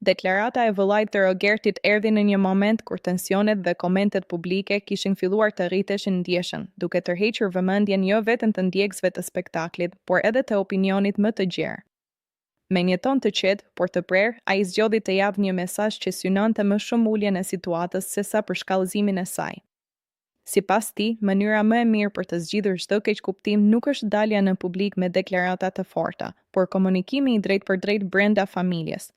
Deklarata e vëllait të Rogertit erdhi në një moment kur tensionet dhe komentet publike kishin filluar të rriteshin ndjeshëm, duke tërhequr vëmendjen jo vetëm të ndjekësve të spektaklit, por edhe të opinionit më të gjerë. Me një ton të qetë, por të prerë, ai zgjodhi të japë një mesazh që synonte më shumë uljen e situatës se sa për shkallëzimin e saj. Sipas tij, mënyra më e mirë për të zgjidhur çdo keqkuptim nuk është dalja në publik me deklarata të forta, por komunikimi i drejtpërdrejtë brenda familjes.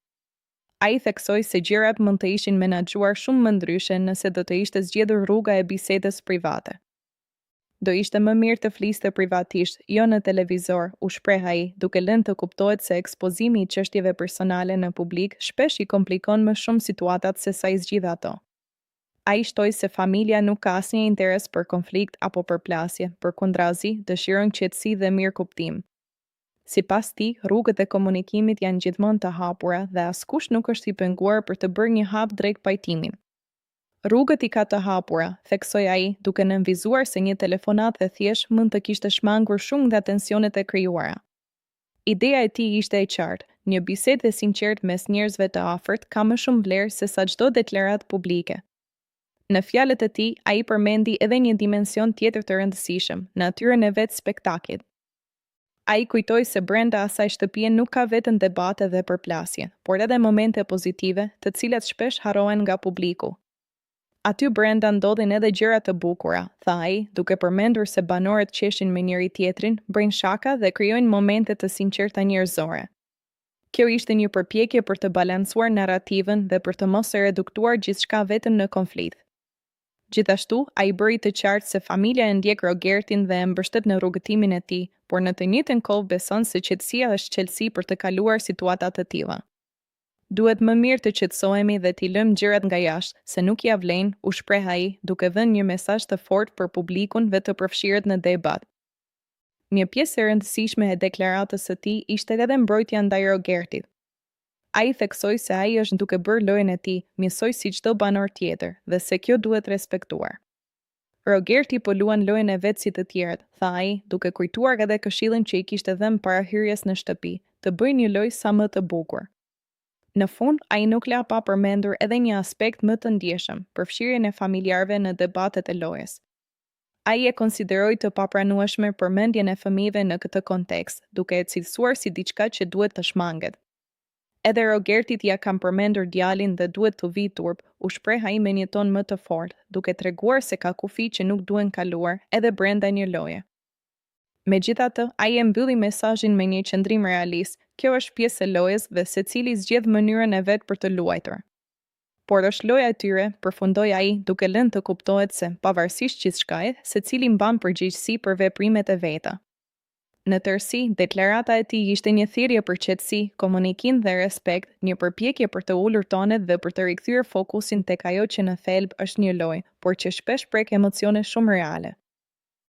Ai theksoi se gjërat mund të ishin menaxhuar shumë më ndryshe nëse do të ishte zgjedhur rruga e bisedës private. Do ishte më mirë të fliste privatisht, jo në televizor, u shpreh ai, duke lënë të kuptohet se ekspozimi i çështjeve personale në publik shpesh i komplikon më shumë situatat se sa i zgjidh ato. Ai shtoi se familja nuk ka asnjë interes për konflikt apo përplasje, përkundrazi, dëshiron qetësi dhe mirëkuptim. Sipas tij, rrugët e komunikimit janë gjithmonë të hapura dhe askush nuk është i penguar për të bërë një hap drejt pajtimit. Rrugët i ka të hapura, theksoi ai, duke nënvizuar se një telefonat e thjesht mund të kishte shmangur shumë nga tensionet e krijuara. Ideja e tij ishte e qartë, një bisedë e sinqertë mes njerëzve të afërt ka më shumë vlerë se sa çdo deklaratë publike. Në fjalët e tij, ai përmendi edhe një dimension tjetër të rëndësishëm, natyrën e vetë spektaklit. Ai kujtoi se brenda asaj shtëpie nuk ka vetëm debate dhe përplasje, por edhe momente pozitive, të cilat shpesh harrohen nga publiku. Aty brenda ndodhin edhe gjëra të bukura, tha ai, duke përmendur se banorët qeshin me njëri tjetrin, bëjnë shaka dhe krijojnë momente të sinqerta njerëzore. Kjo ishte një përpjekje për të balancuar narrativën dhe për të mos e reduktuar gjithçka vetëm në konflikt. Gjithashtu, ai bëri të qartë se familja e ndjek Rogertin dhe e mbështet në rrugëtimin e tij, por në të njëjtën kohë beson se qetësia është çelësi për të kaluar situata të tilla. Duhet më mirë të qetësohemi dhe t'i lëmë gjërat nga jashtë, se nuk ja vlen, u shpreh ai, duke dhënë një mesazh të fortë për publikun dhe të përfshirët në debat. Një pjesë e rëndësishme e deklaratës së tij ishte edhe mbrojtja ndaj Rogertit. Ai theksoi se ai është duke bërë lojën e tij, njësoj si çdo banor tjetër, dhe se kjo duhet respektuar. Rogerti po luan lojën e vet si të tjerët, tha ai, duke kujtuar edhe këshillin që i kishte dhënë para hyrjes në shtëpi, të bëjë një lojë sa më të bukur. Në fund, ai nuk la pa përmendur edhe një aspekt më të ndjeshëm, përfshirjen e familjarëve në debatet e lojës. Ai e konsideroi të papranueshme përmendjen e fëmijëve në këtë kontekst, duke e cilësuar si diçka që duhet të shmanget. Edhe Rogertit ja kam përmendur djalin dhe duhet të vi turp, u shpreh ai me një ton më të fortë, duke treguar se ka kufi që nuk duhen kaluar edhe brenda një loje. Megjithatë, ai e mbylli mesazhin me një qëndrim realist, kjo është pjesë e lojës dhe secili zgjedh mënyrën e vet për të luajtur. Por është loja e tyre, përfundoi ai, duke lënë të kuptohet se, pavarësisht gjithçkaje, secili mban përgjegjësi për veprimet e veta. Në tërësi, deklarata e tij ishte një thirrje për qetësi, komunikim dhe respekt, një përpjekje për të ulur tonet dhe për të rikthyer fokusin tek ajo që në thelb është një lojë, por që shpesh prek emocione shumë reale.